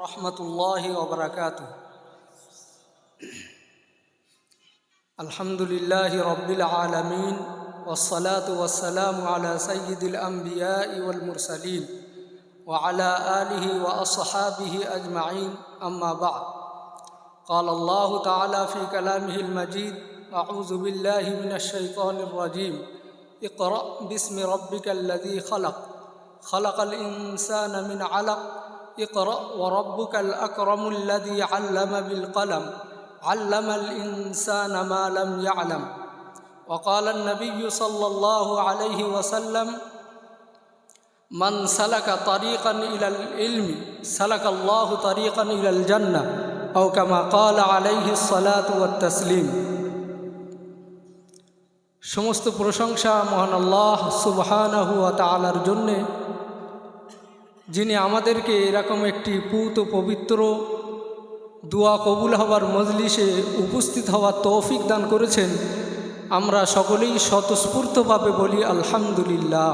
রহমতুল্লাহি ওয়া বারাকাতুহু। আলহামদুলিল্লাহি রাব্বিল আলামিন ওয়াসসালাতু ওয়াসসালামু আলা সাইয়্যিদিল আমবিয়াই ওয়াল মুরসালিন ওয়া আলা আলিহি ওয়া আসহাবিহি আজমাইন, আম্মা বা'দ। قال الله تعالى في كلامه المجيد: أعوذ بالله من الشيطان الرجيم. اقرأ باسم ربك الذي خلق خلق الإنسان من علق اقرأ وربك الأكرم الذي علم بالقلم علم الإنسان ما لم يعلم. وقال النبي صلى الله عليه وسلم: من سلك طريقا إلى العلم سلك الله طريقا إلى الجنة أو كما قال عليه الصلاة والتسليم. সমস্ত প্রশংসা মহান আল্লাহ সুবহানাহু ওয়া তাআলার জন্যে, যিনি আমাদেরকে এরকম একটি পূত পবিত্র দোয়া কবুল হওয়ার মজলিসে উপস্থিত হওয়ার তৌফিক দান করেছেন। আমরা সকলেই স্বতঃস্ফূর্তভাবে বলি আলহামদুলিল্লাহ।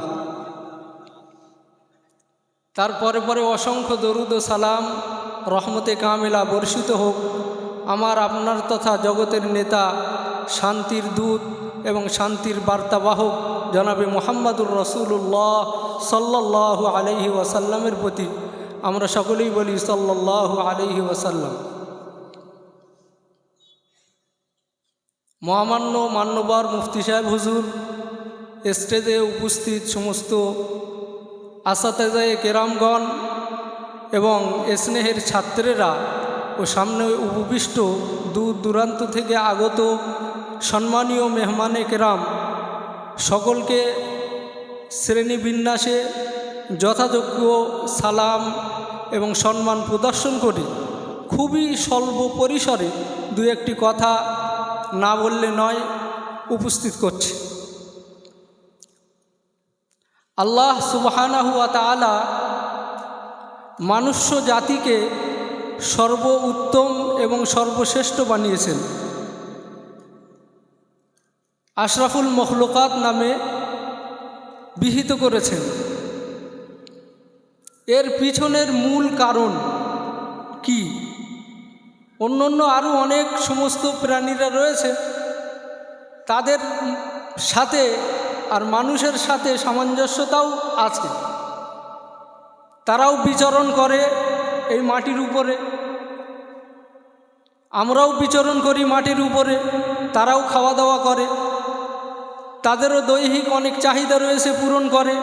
তারপরে পরে অসংখ্য দরুদ ও সালাম রহমতে কামেলা বর্ষিত হোক আমার আপনার তথা জগতের নেতা, শান্তির দূত এবং শান্তির বার্তাবাহক জনাবে মুহাম্মাদুর রাসূলুল্লাহ সাল্লাল্লাহু আলাইহি ওয়াসাল্লামের প্রতি। আমরা সকলেই বলি সাল্লাল্লাহু আলাইহি ওয়াসাল্লাম। মহামান্য মান্যবর মুফতি সাহেব হুজুর, স্টেজে উপস্থিত সমস্ত আসাতেজায়ে কেরামগণ এবং স্নেহের ছাত্রেরা ও সামনে উপবিষ্ট দূর দূরান্ত থেকে আগত সম্মানীয় মেহমানে কেরাম, সকলকে শ্রেণীবিন্যাসে যথাযোগ্য সালাম এবং সম্মান প্রদর্শন করে খুবই স্বল্প পরিসরে দু একটি কথা না বললে নয় উপস্থিত করছে। আল্লাহ সুবহানাহু ওয়া তাআলা মনুষ্য জাতিকে সর্বোত্তম এবং সর্বশ্রেষ্ঠ বানিয়েছেন। আশরাফুল মখলুকাত নামে বিহিত করেছেন। এর পিছনের মূল কারণ কি? অন্য আরও অনেক সমস্ত প্রাণীরা রয়েছে, তাদের সাথে আর মানুষের সাথে সামঞ্জস্যতাও আছে। তারাও বিচরণ করে এই মাটির উপরে, আমরাও বিচরণ করি মাটির উপরে, তারাও খাওয়া দাওয়া করে, তাদেরও দৈহিক অনেক চাহিদা রয়েছে, পূরণ করে,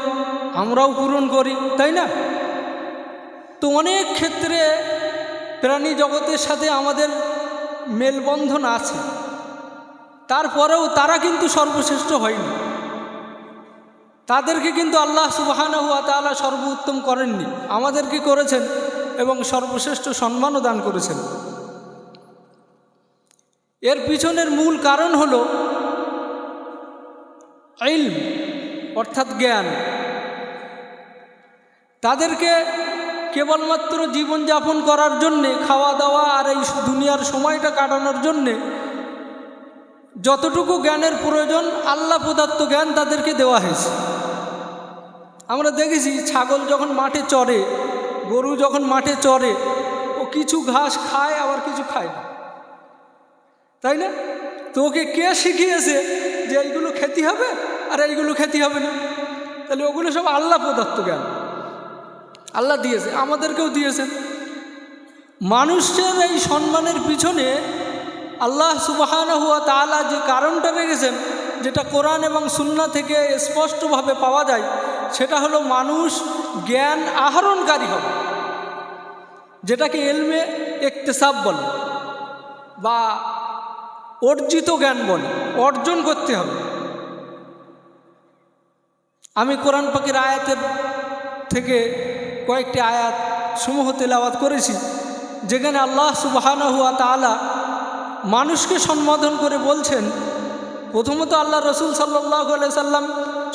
আমরাও পূরণ করি, তাই না? তো অনেক ক্ষেত্রে প্রাণী জগতের সাথে আমাদের মেলবন্ধন আছে, তারপরেও তারা কিন্তু সর্বশ্রেষ্ঠ হয়নি। তাদেরকে কিন্তু আল্লাহ সুবহানাহু ওয়া তাআলা সর্বোত্তম করেননি, আমাদেরকে করেছেন এবং সর্বশ্রেষ্ঠ সম্মানও দান করেছেন। এর পিছনের মূল কারণ হলো ইলম, অর্থাৎ জ্ঞান। তাদেরকে কেবলমাত্র জীবনযাপন করার জন্যে, খাওয়া দাওয়া আর এই দুনিয়ার সময়টা কাটানোর জন্যে যতটুকু জ্ঞানের প্রয়োজন আল্লাহ প্রদত্ত জ্ঞান তাদেরকে দেওয়া হয়েছে। আমরা দেখেছি ছাগল যখন মাঠে চরে, গরু যখন মাঠে চরে, ও কিছু ঘাস খায় আবার কিছু খায় না, তাই না? তো ওকে কে শিখিয়েছে যে এইগুলো খেতে হবে আর এইগুলো খেতে হবে না? তাহলে ওগুলো সব আল্লাহ প্রদত্ত জ্ঞান, আল্লাহ দিয়েছে, আমাদেরকেও দিয়েছেন। মানুষের এই সম্মানের পিছনে আল্লাহ সুবহানাহু ওয়া তাআলা যে কারণটা রেখেছেন, যেটা কোরআন এবং সুন্নাহ থেকে স্পষ্টভাবে পাওয়া যায়, সেটা হলো মানুষ জ্ঞান আহরণকারী হবে, যেটাকে ইলমে ইকতিসাব বলে বা অর্জিত জ্ঞান বলে, অর্জন করতে হবে। আমি কোরআন পাকের আয়াতের থেকে কয়েকটি আয়াত সমূহ তেলাওয়াত করেছি, যেখানে আল্লাহ সুবহানাহু ওয়া তাআলা মানুষকে সম্বোধন করে বলছেন, প্রথমত আল্লাহ রসুল সাল্লাল্লাহু আলাইহি সাল্লাম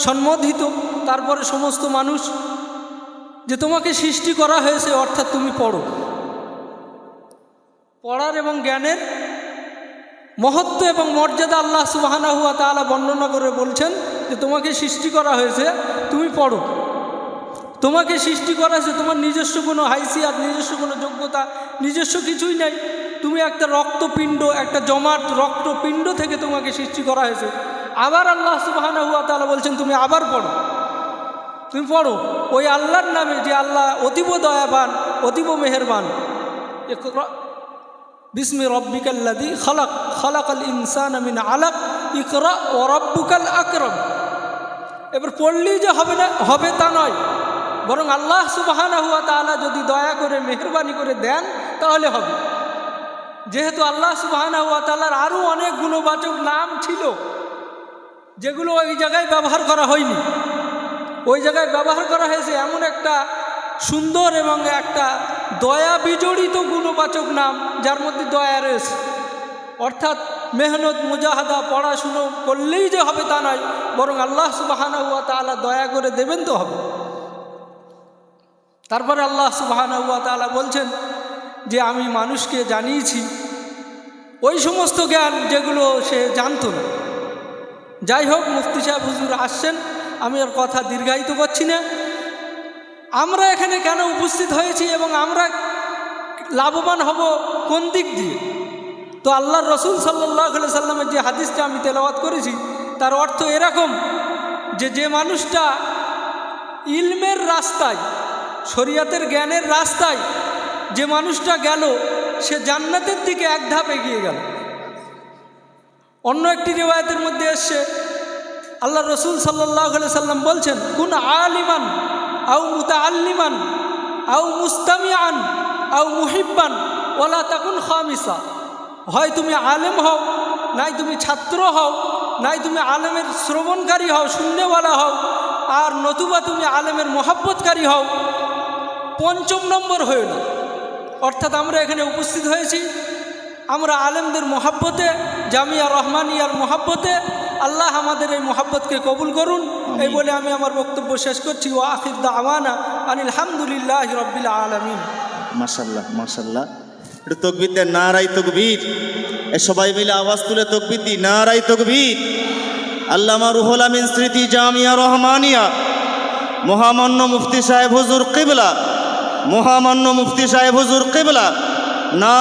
সম্বোধিত, তারপরে সমস্ত মানুষ, যে তোমাকে সৃষ্টি করা হয়েছে, অর্থাৎ তুমি পড়ো। পড়ার এবং জ্ঞানের মহত্ব এবং মর্যাদা আল্লাহ সুবহানাহু ওয়া তাআলা বর্ণনা করে বলছেন যে তোমাকে সৃষ্টি করা হয়েছে, তুমি পড়ো। তোমাকে সৃষ্টি করা হয়েছে, তোমার নিজস্ব কোনো হাইসিয়াত, নিজস্ব কোনো যোগ্যতা, নিজস্ব কিছুই নেই। তুমি একটা রক্তপিণ্ড, একটা জমাট রক্তপিণ্ড থেকে তোমাকে সৃষ্টি করা হয়েছে। আবার আল্লাহ সুবহানাহু ওয়া তাআলা বলছেন তুমি আবার পড়ো, তুমি পড়ো ওই আল্লাহর নামে, যে আল্লাহ অতীব দয়াবান, অতীব মেহেরবান। ইকরা বিসমি রব্বিকাল্লাযী খালাক, খালাকাল ইনসানা মিন আলাক, ইকরা ওয়া রাব্বুকাল আকরাম। এবার পড়লেই যে হবে না, হবে তা নয়, বরং আল্লাহ সুবহানাহু ওয়া তাআলা যদি দয়া করে মেহেরবানি করে দেন তাহলে হবে। যেহেতু আল্লাহ সুবহানাহু ওয়া তাআলার আরও অনেক গুণবাচক নাম ছিল যেগুলো ওই জায়গায় ব্যবহার করা হয়নি, ওই জায়গায় ব্যবহার করা হয়েছে এমন একটা সুন্দর এবং একটা দয়া বিজড়িত গুণবাচক নাম যার মধ্যে দয়া রয়েছে। অর্থাৎ মেহনত মুজাহাদা পড়াশুনো করলেই যে হবে তা নয়, বরং আল্লাহ সুবহানাহু ওয়া তাআলা দয়া করে দেবেন তো হবে। তারপরে আল্লাহ সুবহানাহু ওয়া তাআলা বলছেন যে আমি মানুষকে জানিয়েছি ওই সমস্ত জ্ঞান যেগুলো সে জানতো না। যাই হোক, মুফতি সাহেব হুজুর আসছেন, আমি আর কথা দীর্ঘায়িত করছি না। আমরা এখানে কেন উপস্থিত হয়েছি এবং আমরা লাভবান হব কোন দিক দিয়ে? তো আল্লাহর রসুল সাল্লাল্লাহু আলাইহি সাল্লামের যে হাদিসটা আমি তেলাওয়াত করেছি তার অর্থ এরকম যে, যে মানুষটা ইলমের রাস্তায়, শরিয়াতের জ্ঞানের রাস্তায় যে মানুষটা গেল, সে জান্নাতের দিকে এক ধাপ এগিয়ে গেল। অন্য একটি রিওয়ায়াতের মধ্যে এসছে আল্লাহ রসুল সাল্লাল্লাহু আলাইহি সাল্লাম বলছেন, কুন আলিমান আও মুতাআল্লিমান আও মুস্তামিআন আও মুহিব্বান ওয়ালা তাকুন খামিসা। হয় তুমি আলেম হও, নাই তুমি ছাত্র হও, নাই তুমি আলেমের শ্রবণকারী হও, শূন্যওয়ালা হও, আর নতুবা তুমি আলেমের মহাব্বতকারী হও, পঞ্চম নম্বর হয়ে না। অর্থাৎ আমরা এখানে উপস্থিত হয়েছি আমরা আলেমদের মহাব্বতে, জামিয়া রহমানিয়ার মহাব্বতে। আল্লাহ আমাদের এই মহাব্বতকে কবুল করুন। এই বলে আমি আমার বক্তব্য শেষ করছি। ওয়া আখির দাওয়ানা আনিল হামদুলিল্লাহি রাব্বিল আলামিন। মাশাআল্লাহ, মাশাআল্লাহ। একটু তাকবীর দেন, নারায়ে তাকবীর। এ সবাই মিলে আওয়াজ তুলে তাকবীর দিই, নারায়ে তাকবীর। আল্লামা রুহুল আমিন স্মৃতি জামিয়া রহমানিয়া, মহামান্য মুফতি সাহেব হুজুর কিবলা, মহামান্য মুফতি সাহেব হুজুর কিবলা, না